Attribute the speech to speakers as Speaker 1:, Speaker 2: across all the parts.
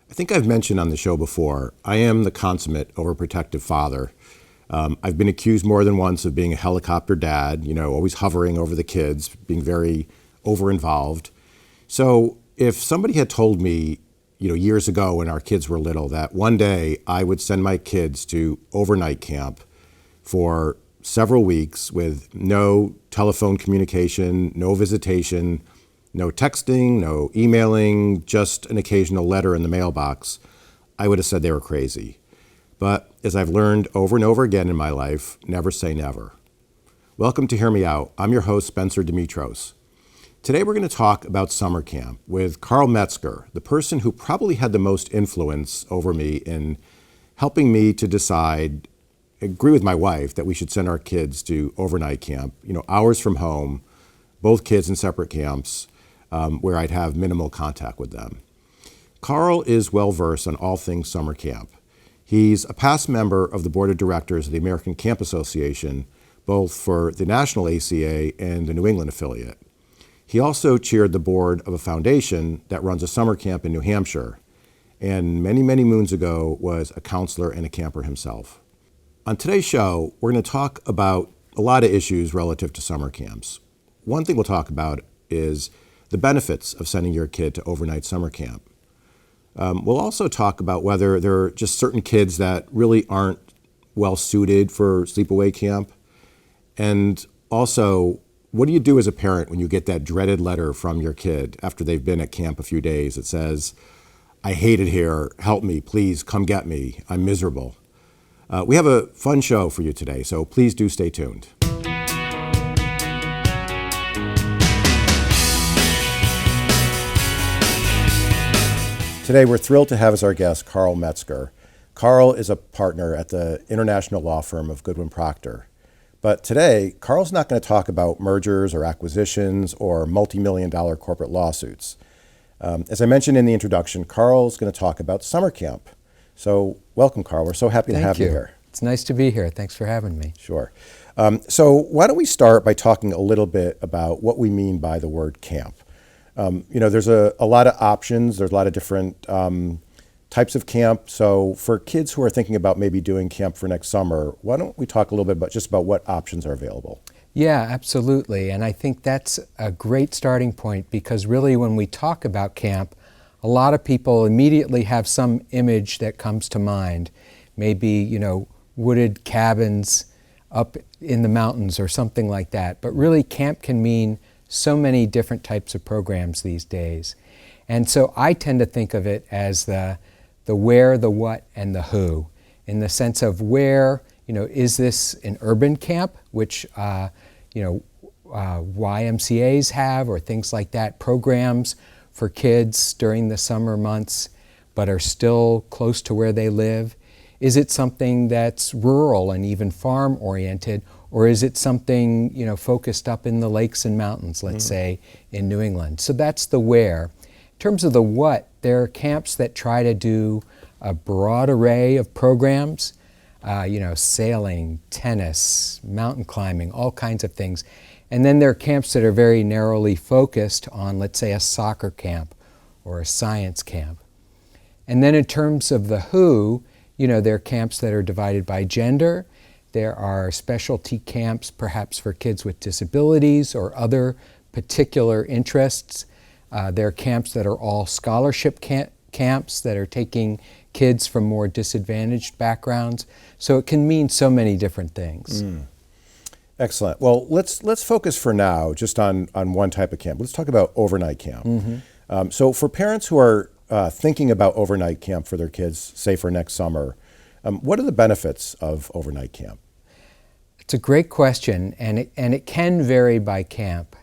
Speaker 1: I think I've mentioned on the show before, I am the consummate overprotective father. I've been accused more than once of being a helicopter dad, always hovering over the kids, being very over-involved. So if somebody had told me, years ago when our kids were little, that one day I would send my kids to overnight camp for several weeks with no telephone communication, no visitation, no texting, no emailing, just an occasional letter in the mailbox, I would have said they were crazy. But as I've learned over and over again in my life, never say never. Welcome to Hear Me Out. I'm your host, Spencer Dimitros. Today we're going to talk about summer camp with Carl Metzger, the person who probably had the most influence over me in helping me to decide, agree with my wife, that we should send our kids to overnight camp, hours from home, both kids in separate camps, where I'd have minimal contact with them. Carl is well-versed on all things summer camp. He's a past member of the board of directors of the American Camp Association, both for the national ACA and the New England affiliate. He also chaired the board of a foundation that runs a summer camp in New Hampshire, and many, many moons ago was a counselor and a camper himself. On today's show, we're going to talk about a lot of issues relative to summer camps. One thing we'll talk about is the benefits of sending your kid to overnight summer camp. We'll also talk about whether there are just certain kids that really aren't well suited for sleepaway camp. And also, what do you do as a parent when you get that dreaded letter from your kid after they've been at camp a few days that says, "I hate it here, help me, please come get me, I'm miserable." We have a fun show for you today, so please do stay tuned. Today, we're thrilled to have as our guest Carl Metzger. Carl is a partner at the international law firm of Goodwin Procter. But today, Carl's not going to talk about mergers or acquisitions or multi-million-dollar corporate lawsuits. As I mentioned in the introduction, Carl's going to talk about summer camp. So welcome, Carl. We're so happy to have you here.
Speaker 2: It's nice to be here. Thanks for having me.
Speaker 1: Sure. So why don't we start by talking a little bit about what we mean by the word camp. There's a lot of options. There's a lot of different types of camp. So for kids who are thinking about maybe doing camp for next summer, why don't we talk a little bit about what options are available?
Speaker 2: Yeah, absolutely. And I think that's a great starting point because really when we talk about camp, a lot of people immediately have some image that comes to mind. Maybe, wooded cabins up in the mountains or something like that. But really camp can mean so many different types of programs these days. And so I tend to think of it as the where, the what, and the who, in the sense of where, is this an urban camp, which, YMCAs have, or things like that, programs for kids during the summer months, but are still close to where they live? Is it something that's rural and even farm-oriented, or is it something, focused up in the lakes and mountains, let's say, in New England? So that's the where. In terms of the what, there are camps that try to do a broad array of programs, sailing, tennis, mountain climbing, all kinds of things. And then there are camps that are very narrowly focused on, let's say, a soccer camp or a science camp. And then in terms of the who, there are camps that are divided by gender. There are specialty camps, perhaps for kids with disabilities or other particular interests. There are camps that are all scholarship camps that are taking kids from more disadvantaged backgrounds. So it can mean so many different things.
Speaker 1: Excellent. Well, let's focus for now just on one type of camp. Let's talk about overnight camp. So for parents who are thinking about overnight camp for their kids, say for next summer, what are the benefits of overnight camp?
Speaker 2: It's a great question, and it can vary by camp.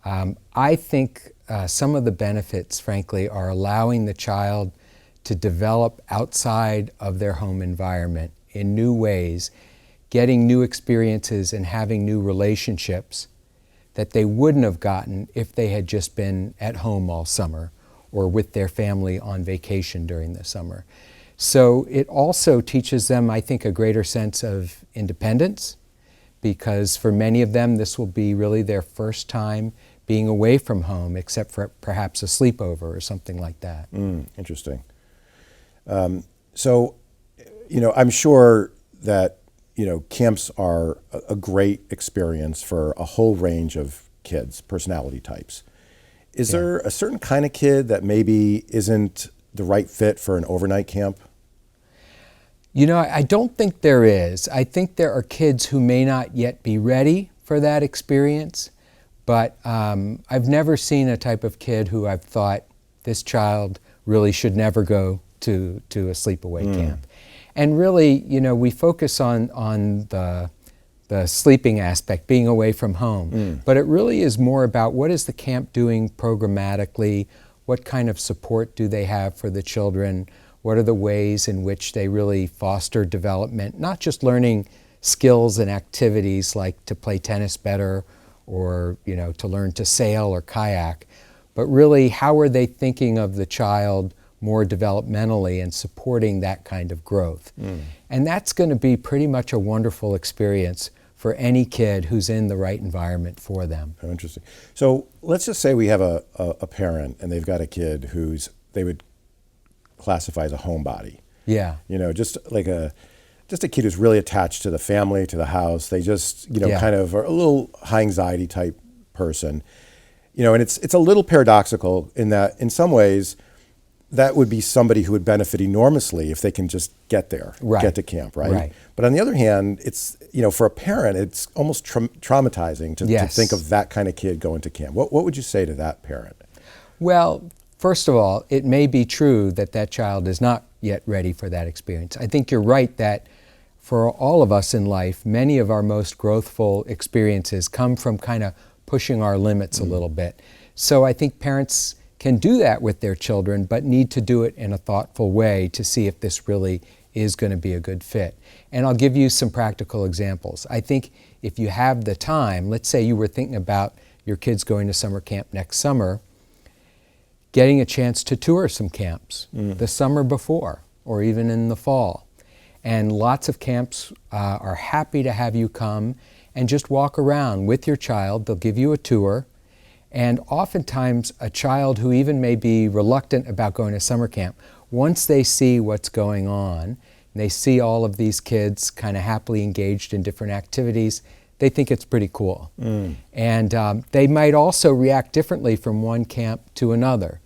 Speaker 2: I think some of the benefits, frankly, are allowing the child to develop outside of their home environment in new ways, getting new experiences and having new relationships that they wouldn't have gotten if they had just been at home all summer or with their family on vacation during the summer. So it also teaches them, I think, a greater sense of independence, because for many of them this will be really their first time being away from home, except for perhaps a sleepover or something like that.
Speaker 1: Interesting. So, I'm sure that, camps are a great experience for a whole range of kids, personality types. Is there a certain kind of kid that maybe isn't the right fit for an overnight camp?
Speaker 2: I don't think there is. I think there are kids who may not yet be ready for that experience, but I've never seen a type of kid who I've thought, this child really should never go to a sleepaway camp. And really, we focus on the sleeping aspect, being away from home. But it really is more about what is the camp doing programmatically, what kind of support do they have for the children, what are the ways in which they really foster development, not just learning skills and activities like to play tennis better or to learn to sail or kayak, but really how are they thinking of the child more developmentally and supporting that kind of growth. And that's going to be pretty much a wonderful experience for any kid who's in the right environment for them.
Speaker 1: Oh, interesting. So let's just say we have a parent and they've got a kid they would classify as a homebody.
Speaker 2: Yeah.
Speaker 1: Just a kid who's really attached to the family, to the house. They just, kind of are a little high anxiety type person. And it's a little paradoxical in that in some ways that would be somebody who would benefit enormously if they can just get there, get to camp, right? But on the other hand, it's, for a parent, it's almost traumatizing to think of that kind of kid going to camp. What would you say to that parent?
Speaker 2: Well, first of all, it may be true that that child is not yet ready for that experience. I think you're right that for all of us in life, many of our most growthful experiences come from kind of pushing our limits a little bit. So I think parents can do that with their children, but need to do it in a thoughtful way to see if this really is going to be a good fit. And I'll give you some practical examples. I think if you have the time, let's say you were thinking about your kids going to summer camp next summer, getting a chance to tour some camps the summer before or even in the fall. And lots of camps are happy to have you come and just walk around with your child. They'll give you a tour. And oftentimes a child who even may be reluctant about going to summer camp, once they see what's going on, and they see all of these kids kind of happily engaged in different activities, they think it's pretty cool. And they might also react differently from one camp to another.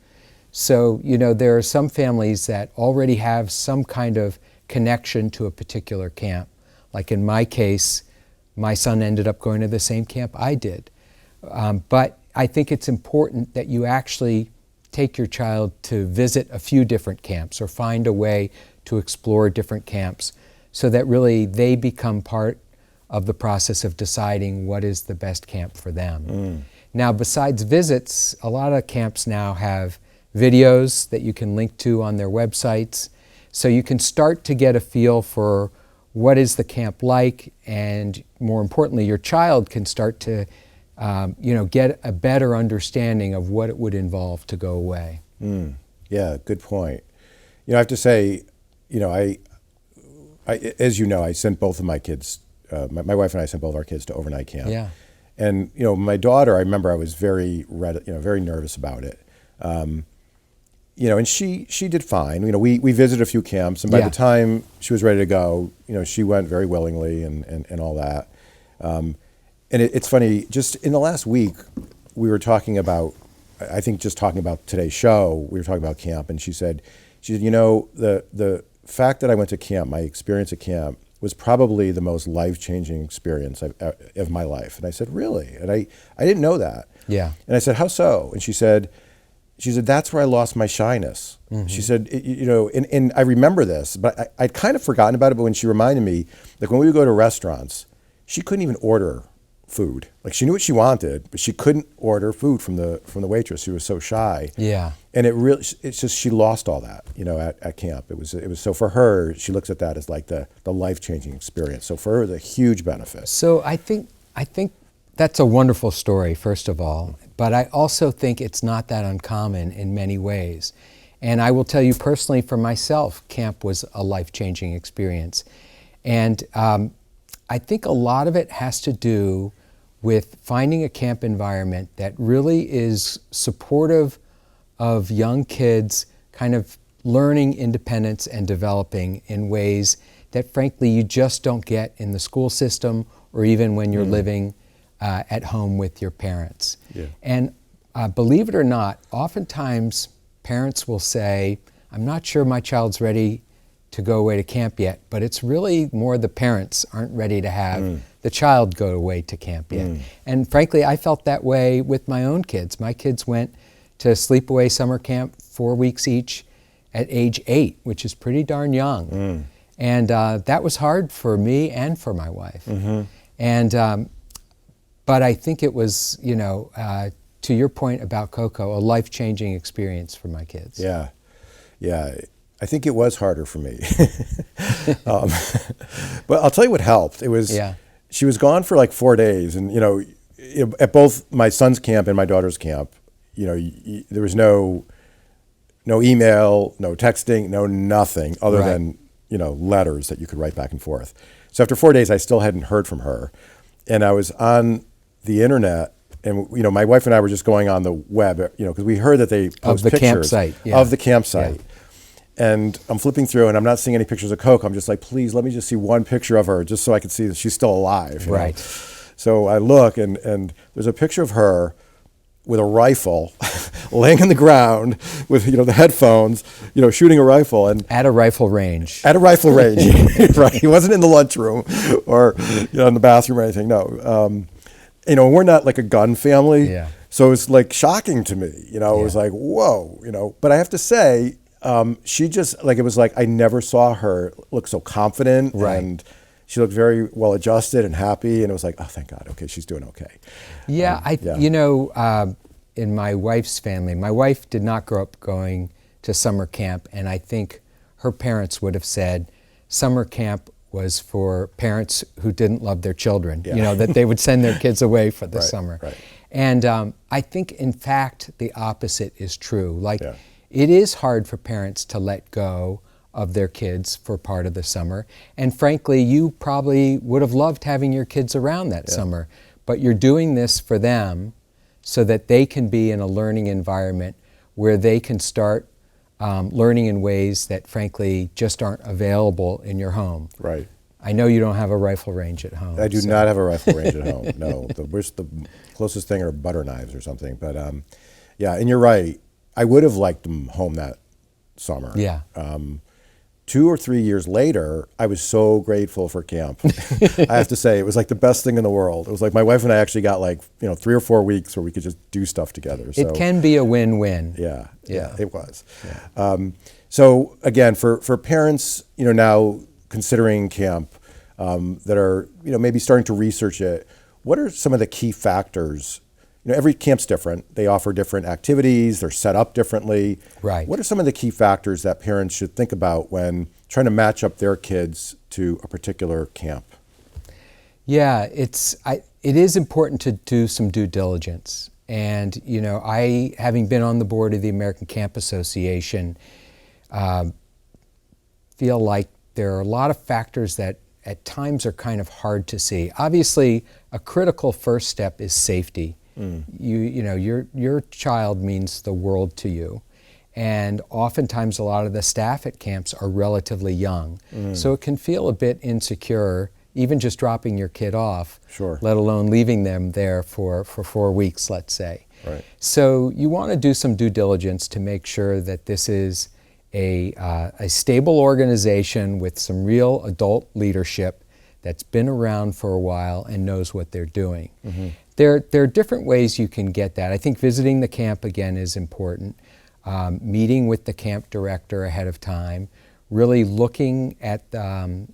Speaker 2: So, there are some families that already have some kind of connection to a particular camp. Like in my case, my son ended up going to the same camp I did. But I think it's important that you actually take your child to visit a few different camps or find a way to explore different camps so that really they become part of the process of deciding what is the best camp for them. Now, besides visits, a lot of camps now have videos that you can link to on their websites. So you can start to get a feel for what is the camp like, and more importantly, your child can start to get a better understanding of what it would involve to go away.
Speaker 1: Yeah, good point. I have to say, I as you know, I sent both of my kids, my wife and I sent both our kids to overnight camp.
Speaker 2: Yeah.
Speaker 1: And, my daughter, I remember I was very nervous about it. And she did fine. We visited a few camps, and by the time she was ready to go, she went very willingly and all that. And it's funny, just in the last week, we were talking about, I think just talking about today's show, we were talking about camp, and she said, the fact that I went to camp, my experience at camp, was probably the most life-changing experience of my life. And I said, really? And I didn't know that.
Speaker 2: Yeah.
Speaker 1: And I said, how so? And she said, that's where I lost my shyness. She said, and I remember this, but I'd kind of forgotten about it, but when she reminded me, like when we would go to restaurants, she couldn't even order food. Like she knew what she wanted, but she couldn't order food from the waitress. She was so shy.
Speaker 2: Yeah.
Speaker 1: And it's just, she lost all that, at camp. It was so for her, she looks at that as like the life-changing experience. So for her, the huge benefit.
Speaker 2: So I think that's a wonderful story, first of all, but I also think it's not that uncommon in many ways. And I will tell you personally, for myself, camp was a life-changing experience. And I think a lot of it has to do with finding a camp environment that really is supportive of young kids kind of learning independence and developing in ways that frankly you just don't get in the school system or even when you're living at home with your parents.
Speaker 1: Yeah.
Speaker 2: And believe it or not, oftentimes parents will say, I'm not sure my child's ready to go away to camp yet, but it's really more the parents aren't ready to have the child go away to camp yet. And frankly, I felt that way with my own kids. My kids went to Sleepaway summer camp 4 weeks each at age 8, which is pretty darn young. And that was hard for me and for my wife. And but I think it was, you know, to your point about Coco, a life-changing experience for my kids.
Speaker 1: Yeah, yeah. I think it was harder for me. But I'll tell you what helped. It was, she was gone for like 4 days. And, you know, at both my son's camp and my daughter's camp, you know, there was no email, no texting, no nothing other than, you know, letters that you could write back and forth. So after 4 days, I still hadn't heard from her. And I was on the internet, and, you know, my wife and I were just going on the web, you know, because we heard that they post pictures
Speaker 2: campsite,
Speaker 1: of the campsite. And I'm flipping through, and I'm not seeing any pictures of Coco. I'm just like, please, let me just see one picture of her, just so I can see that she's still alive. You know? So I look, and there's a picture of her with a rifle, laying on the ground with, you know, the headphones, you know, shooting a rifle. And
Speaker 2: at a rifle range.
Speaker 1: At a rifle range, right. He wasn't in the lunchroom or, you know, in the bathroom or anything, no. You know, we're not like a gun family. So it was like shocking to me, you know, it was like, whoa, you know. But I have to say, she just, like, it was like I never saw her look so confident, and she looked very well adjusted and happy, and it was like, oh, thank God, okay, she's doing okay.
Speaker 2: You know, in my wife's family, my wife did not grow up going to summer camp, and I think her parents would have said summer camp was for parents who didn't love their children, you know, that they would send their kids away for the summer. And I think, in fact, the opposite is true. Like, it is hard for parents to let go of their kids for part of the summer. And frankly, you probably would have loved having your kids around that summer, but you're doing this for them so that they can be in a learning environment where they can start learning in ways that frankly just aren't available in your home. I know you don't have a rifle range at home.
Speaker 1: I do not have a rifle range at home, no. The closest thing are butter knives or something. But yeah, and you're right. I would have liked them home that summer. 2 or 3 years later, I was so grateful for camp. I have to say, it was like the best thing in the world. It was like my wife and I actually got like, you know, 3 or 4 weeks where we could just do stuff together. So,
Speaker 2: it can be a win-win.
Speaker 1: Yeah, it was. So again, for parents, you know, now considering camp that are, you know, maybe starting to research it, what are some of the key factors? You know, every camp's different. They offer different activities. They're set up differently. What are some of the key factors that parents should think about when trying to match up their kids to a particular camp?
Speaker 2: Yeah, it is important to do some due diligence. And, you know, I, having been on the board of the American Camp Association, feel like there are a lot of factors that at times are kind of hard to see. Obviously, a critical first step is safety. You know, your child means the world to you. And oftentimes a lot of the staff at camps are relatively young. So it can feel a bit insecure, even just dropping your kid off, let alone leaving them there for 4 weeks, let's say. So you want to do some due diligence to make sure that this is a stable organization with some real adult leadership that's been around for a while and knows what they're doing. There are different ways you can get that. I think visiting the camp, again, is important. Meeting with the camp director ahead of time, really looking at their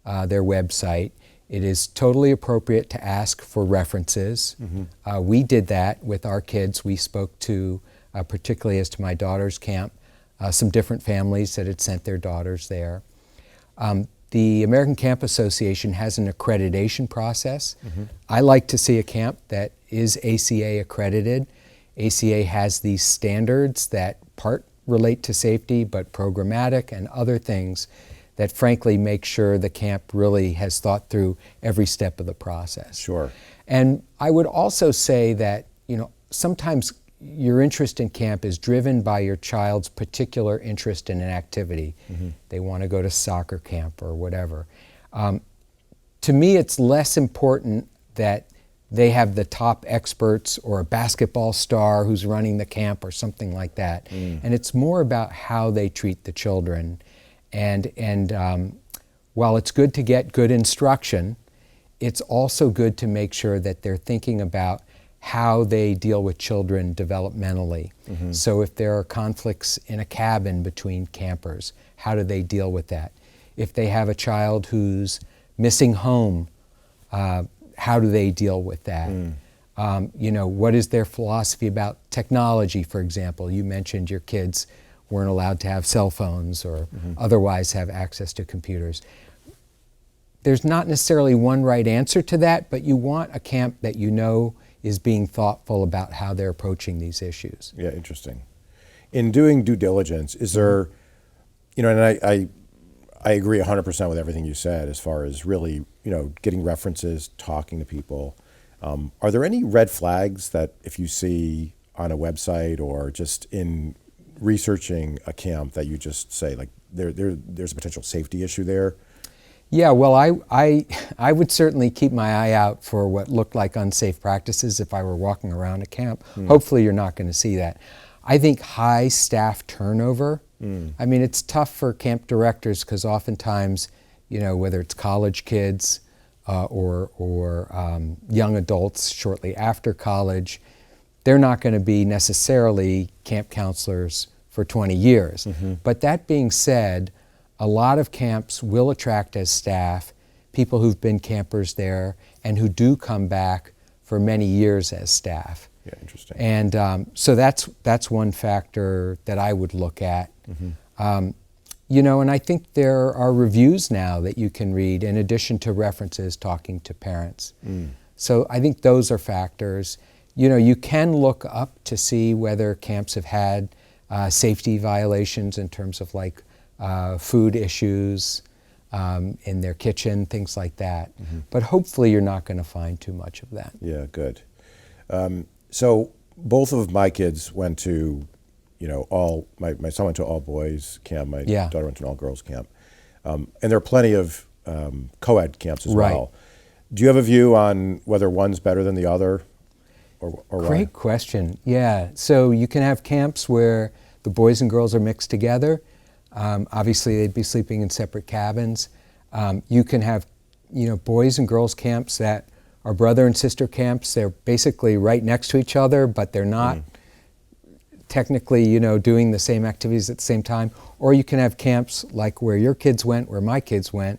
Speaker 2: website. It is totally appropriate to ask for references. We did that with our kids. We spoke to, particularly as to my daughter's camp, some different families that had sent their daughters there. The American Camp Association has an accreditation process. I like to see a camp that is ACA accredited. ACA has these standards that part relate to safety, but programmatic and other things that frankly make sure the camp really has thought through every step of the process. And I would also say that, you know, sometimes your interest in camp is driven by your child's particular interest in an activity. They want to go to soccer camp or whatever. To me, it's less important that they have the top experts or a basketball star who's running the camp or something like that. And it's more about how they treat the children. And while it's good to get good instruction, it's also good to make sure that they're thinking about how they deal with children developmentally. So if there are conflicts in a cabin between campers, how do they deal with that? If they have a child who's missing home, how do they deal with that? What is their philosophy about technology, for example? You mentioned your kids weren't allowed to have cell phones or otherwise have access to computers. There's not necessarily one right answer to that, but you want a camp that you know is being thoughtful about how they're approaching these issues.
Speaker 1: Yeah, interesting. In doing due diligence, is there, and I agree 100% with everything you said as far as really, getting references, talking to people. Are there any red flags that if you see on a website or just in researching a camp that you just say, like, there's a potential safety issue there?
Speaker 2: Yeah, well, I would certainly keep my eye out for what looked like unsafe practices if I were walking around a camp. Hopefully you're not going to see that. I think high staff turnover. I mean, it's tough for camp directors because oftentimes, whether it's college kids or young adults shortly after college, they're not going to be necessarily camp counselors for 20 years. But that being said, a lot of camps will attract as staff people who've been campers there and who do come back for many years as staff.
Speaker 1: Yeah, interesting.
Speaker 2: And so that's one factor that I would look at. And I think there are reviews now that you can read in addition to references talking to parents. So I think those are factors. You can look up to see whether camps have had safety violations in terms of like food issues in their kitchen, things like that. But hopefully you're not going to find too much of that.
Speaker 1: Yeah, good. So both of my kids went to, my son went to all boys camp, my daughter went to an all girls camp. And there are plenty of co-ed camps as well. Do you have a view on whether one's better than the other? Or
Speaker 2: Great question. Yeah, so you can have camps where the boys and girls are mixed together. Obviously, they'd be sleeping in separate cabins. You can have, boys and girls camps that are brother and sister camps. They're basically right next to each other, but they're not technically, doing the same activities at the same time. Or you can have camps like where your kids went, where my kids went,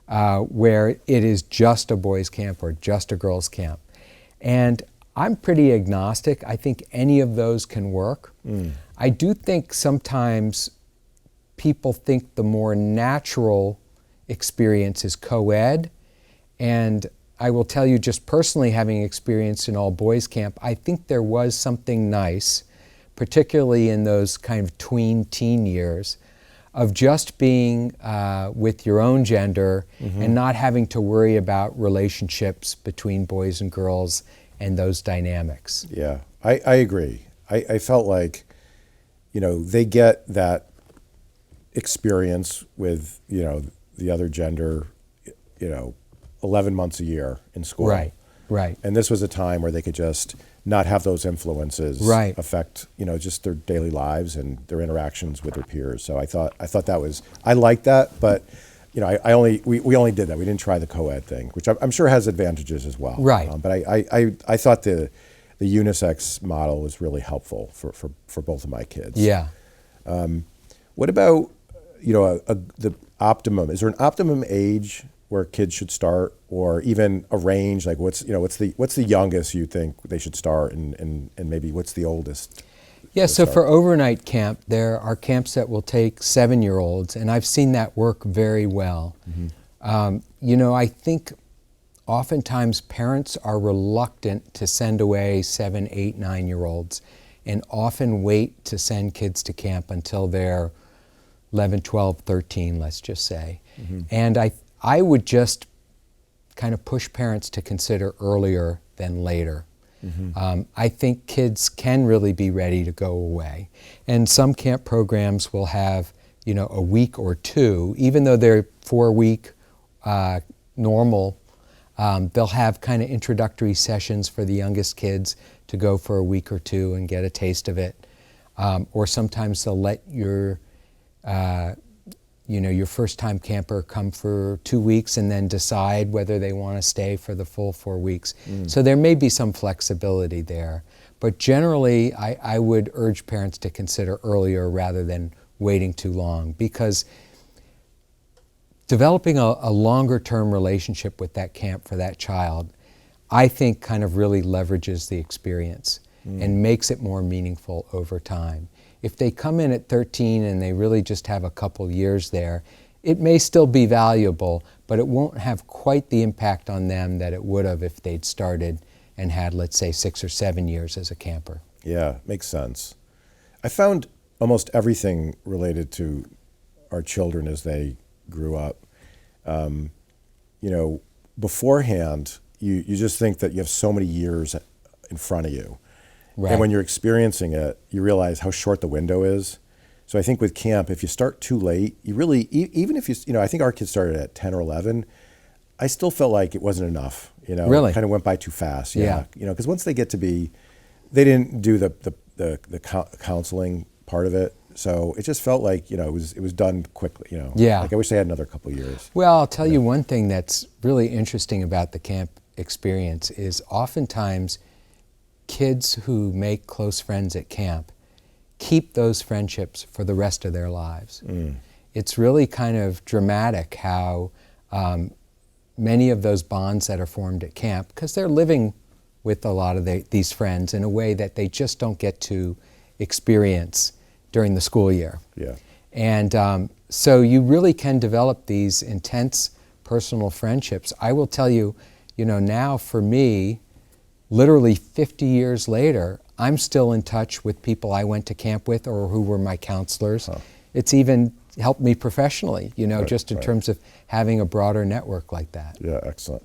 Speaker 2: where it is just a boys' camp or just a girls' camp. And I'm pretty agnostic. I think any of those can work. I do think sometimes people think the more natural experience is co-ed, and I will tell you just personally, having experienced an all-boys camp, I think there was something nice, particularly in those kind of tween teen years, of just being with your own gender and not having to worry about relationships between boys and girls and those dynamics.
Speaker 1: Yeah, I agree. I felt like, they get that experience with, the other gender, 11 months a year in school.
Speaker 2: Right.
Speaker 1: And this was a time where they could just not have those influences affect, just their daily lives and their interactions with their peers. So I thought I liked that, but we only did that. We didn't try the co-ed thing, which I'm sure has advantages as well.
Speaker 2: Right.
Speaker 1: But I thought the unisex model was really helpful for both of my kids.
Speaker 2: Yeah.
Speaker 1: What about, the optimum? Is there an optimum age where kids should start, or even a range? Like what's the youngest you think they should start, and maybe what's the oldest?
Speaker 2: Yeah, so for overnight camp, there are camps that will take 7-year-olds, and I've seen that work very well. I think oftentimes parents are reluctant to send away 7, 8, 9-year-olds, and often wait to send kids to camp until they're 11, 12, 13, let's just say. And I would just kind of push parents to consider earlier than later. I think kids can really be ready to go away. And some camp programs will have, a week or two, even though they're 4-week normal, they'll have kind of introductory sessions for the youngest kids to go for a week or two and get a taste of it. Or sometimes they'll let your first-time camper come for 2 weeks and then decide whether they want to stay for the full 4 weeks. So there may be some flexibility there. But generally, I would urge parents to consider earlier rather than waiting too long, because developing a longer-term relationship with that camp for that child, I think kind of really leverages the experience and makes it more meaningful over time. If they come in at 13 and they really just have a couple years there, it may still be valuable, but it won't have quite the impact on them that it would have if they'd started and had, let's say, 6 or 7 years as a camper.
Speaker 1: Yeah, makes sense. I found almost everything related to our children as they grew up. Beforehand, you just think that you have so many years in front of you. Right. And when you're experiencing it, you realize how short the window is. So I think with camp, if you start too late, you really, even if I think our kids started at 10 or 11, I still felt like it wasn't enough.
Speaker 2: Really?
Speaker 1: It kind of went by too fast. Yeah. Because once they get to be, they didn't do the counseling part of it. So it just felt like, it was done quickly,
Speaker 2: Yeah.
Speaker 1: Like I wish they had another couple of years.
Speaker 2: Well, I'll tell you one thing that's really interesting about the camp experience is oftentimes kids who make close friends at camp keep those friendships for the rest of their lives. It's really kind of dramatic how many of those bonds that are formed at camp, because they're living with a lot of these friends in a way that they just don't get to experience during the school year.
Speaker 1: Yeah.
Speaker 2: And so you really can develop these intense personal friendships. I will tell you, now for me, literally 50 years later, I'm still in touch with people I went to camp with or who were my counselors. Huh. It's even helped me professionally, just in terms of having a broader network like that.
Speaker 1: Yeah, excellent.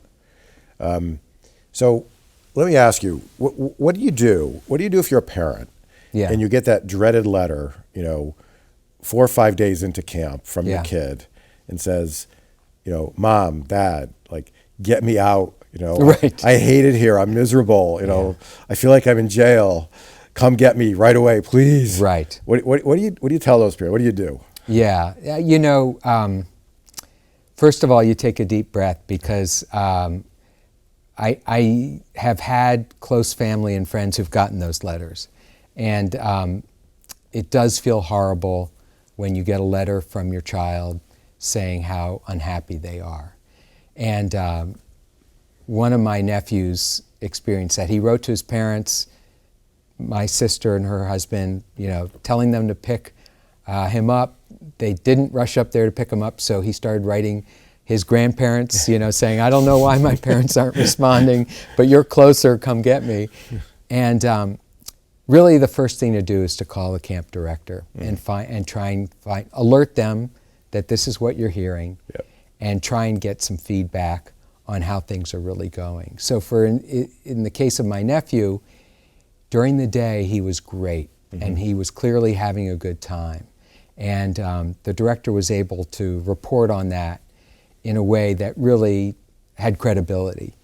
Speaker 1: So let me ask you, what do you do? What do you do if you're a parent and you get that dreaded letter, 4 or 5 days into camp from your kid and says, Mom, Dad, get me out.
Speaker 2: Right.
Speaker 1: I hate it here. I'm miserable. I feel like I'm in jail. Come get me right away, please.
Speaker 2: Right.
Speaker 1: What do you tell those people? What do you do?
Speaker 2: Yeah. First of all, you take a deep breath, because I have had close family and friends who've gotten those letters, and it does feel horrible when you get a letter from your child saying how unhappy they are. And one of my nephews experienced that. He wrote to his parents, my sister and her husband, telling them to pick him up. They didn't rush up there to pick him up, so he started writing his grandparents, saying, I don't know why my parents aren't responding, but you're closer, come get me. And really the first thing to do is to call the camp director and try and alert them that this is what you're hearing, and try and get some feedback on how things are really going. So in the case of my nephew, during the day he was great, and he was clearly having a good time. And the director was able to report on that in a way that really had credibility.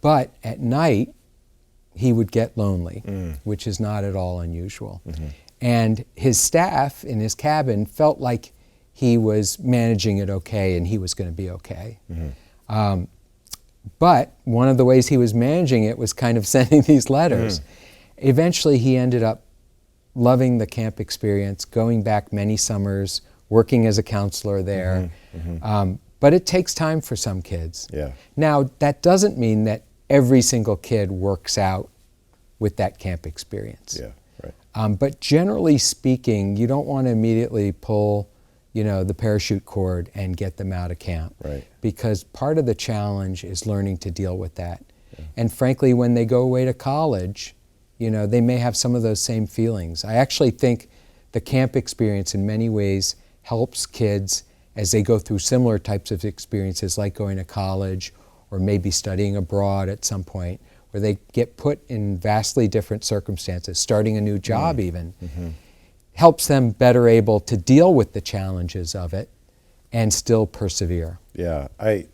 Speaker 2: But at night, he would get lonely, which is not at all unusual. And his staff in his cabin felt like he was managing it okay and he was going to be okay. But one of the ways he was managing it was kind of sending these letters. Eventually he ended up loving the camp experience, going back many summers, working as a counselor there. But it takes time for some kids. Now, that doesn't mean that every single kid works out with that camp experience. But generally speaking, you don't want to immediately pull the parachute cord and get them out of camp. Because part of the challenge is learning to deal with that. And frankly, when they go away to college, they may have some of those same feelings. I actually think the camp experience in many ways helps kids as they go through similar types of experiences like going to college or maybe studying abroad at some point, or they get put in vastly different circumstances, starting a new job even, helps them better able to deal with the challenges of it and still persevere.
Speaker 1: Yeah, I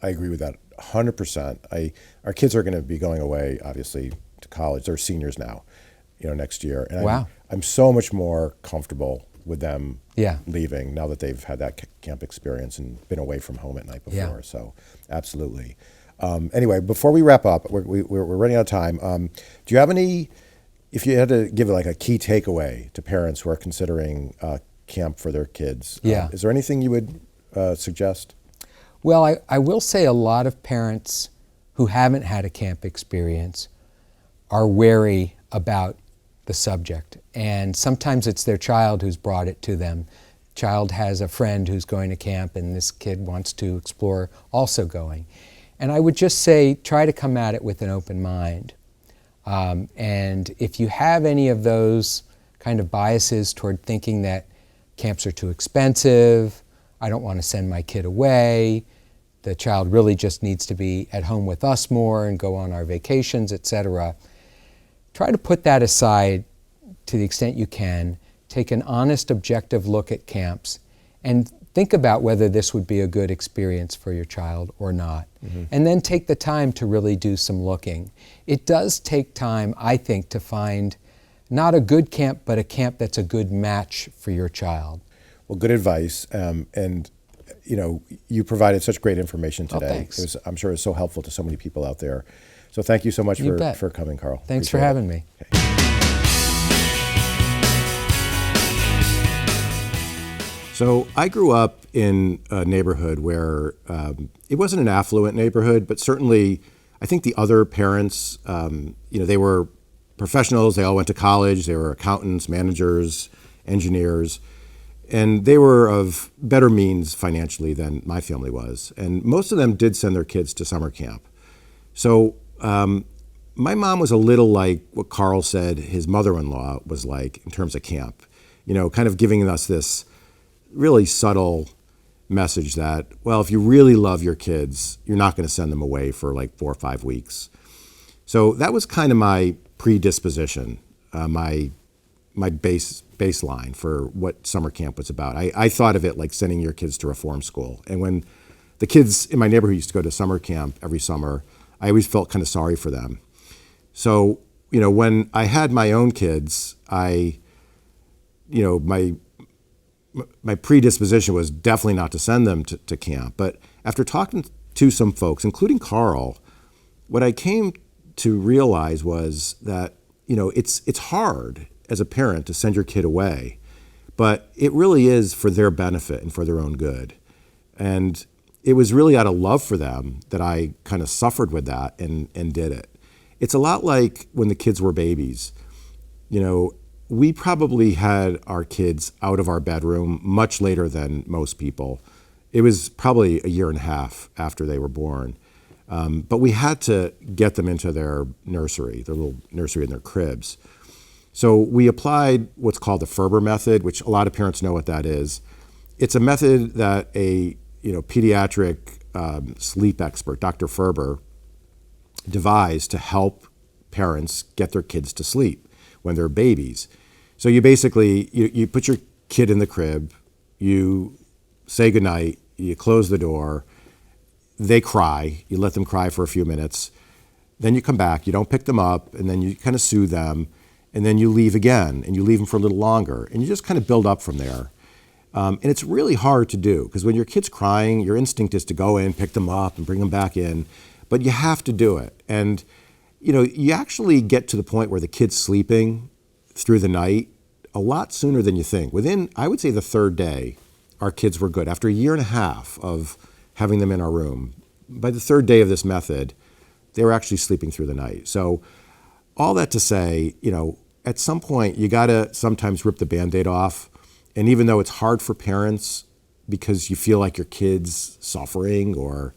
Speaker 1: agree with that 100%. Our kids are going to be going away, obviously, to college. They're seniors now, next year. And
Speaker 2: Wow.
Speaker 1: I'm so much more comfortable with them
Speaker 2: Yeah.
Speaker 1: leaving now that they've had that camp experience and been away from home at night before.
Speaker 2: Yeah.
Speaker 1: So, absolutely. Anyway, before we wrap up, we're running out of time. Do you have any, if you had to give like a key takeaway to parents who are considering camp for their kids,
Speaker 2: Yeah.
Speaker 1: is there anything you would suggest?
Speaker 2: Well, I will say a lot of parents who haven't had a camp experience are wary about the subject. And sometimes it's their child who's brought it to them. Child has a friend who's going to camp and this kid wants to explore also going. And I would just say, try to come at it with an open mind. And if you have any of those kind of biases toward thinking that camps are too expensive, I don't want to send my kid away, the child really just needs to be at home with us more and go on our vacations, etc. Try to put that aside to the extent you can. Take an honest, objective look at camps and think about whether this would be a good experience for your child or not. And then take the time to really do some looking. It does take time, I think, to find not a good camp, but a camp that's a good match for your child.
Speaker 1: Well, good advice. And you provided such great information today.
Speaker 2: Thanks.
Speaker 1: I'm sure it was so helpful to so many people out there. So thank you so much for coming, Carl.
Speaker 2: Thanks for having me.
Speaker 1: Okay. So I grew up in a neighborhood where it wasn't an affluent neighborhood, but certainly I think the other parents, they were professionals. They all went to college. They were accountants, managers, engineers, and they were of better means financially than my family was. And most of them did send their kids to summer camp. So my mom was a little like what Carl said his mother-in-law was like in terms of camp, kind of giving us this really subtle message that, well, if you really love your kids, you're not going to send them away for like 4 or 5 weeks. So that was kind of my predisposition, my baseline for what summer camp was about. I thought of it like sending your kids to reform school. And when the kids in my neighborhood used to go to summer camp every summer, I always felt kind of sorry for them. So, when I had my own kids, my predisposition was definitely not to send them to camp. But after talking to some folks, including Carl, what I came to realize was that, it's hard as a parent to send your kid away, but it really is for their benefit and for their own good. And it was really out of love for them that I kind of suffered with that and did it. It's a lot like when the kids were babies. We probably had our kids out of our bedroom much later than most people. It was probably 1.5 years after they were born. But we had to get them into their nursery, their little nursery in their cribs. So we applied what's called the Ferber method, which a lot of parents know what that is. It's a method that a pediatric sleep expert, Dr. Ferber, devised to help parents get their kids to sleep when they're babies. So you basically, you put your kid in the crib, you say goodnight, you close the door, they cry, you let them cry for a few minutes, then you come back, you don't pick them up, and then you kind of soothe them, and then you leave again, and you leave them for a little longer, and you just kind of build up from there. And it's really hard to do, because when your kid's crying, your instinct is to go in, pick them up, and bring them back in, but you have to do it. And you actually get to the point where the kid's sleeping through the night a lot sooner than you think. Within, I would say, the 3rd day, our kids were good. After 1.5 years of having them in our room, by the 3rd day of this method, they were actually sleeping through the night. So all that to say, at some point, you got to sometimes rip the Band-Aid off. And even though it's hard for parents because you feel like your kid's suffering or,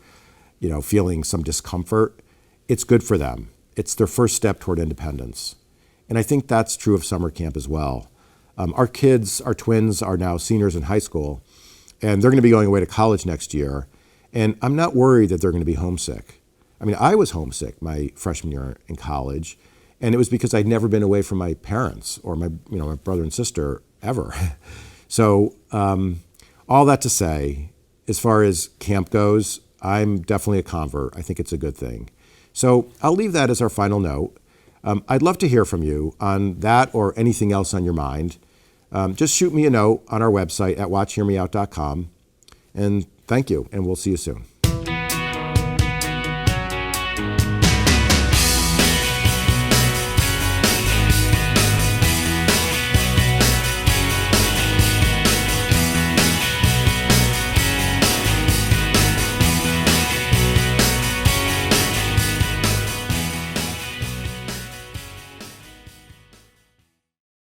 Speaker 1: feeling some discomfort, it's good for them. It's their first step toward independence. And I think that's true of summer camp as well. Our kids, our twins, are now seniors in high school, and they're going to be going away to college next year. And I'm not worried that they're going to be homesick. I mean, I was homesick my freshman year in college, and it was because I'd never been away from my parents or my brother and sister ever. So all that to say, as far as camp goes, I'm definitely a convert. I think it's a good thing. So I'll leave that as our final note. I'd love to hear from you on that or anything else on your mind. Just shoot me a note on our website at watchhearmeout.com. And thank you, and we'll see you soon.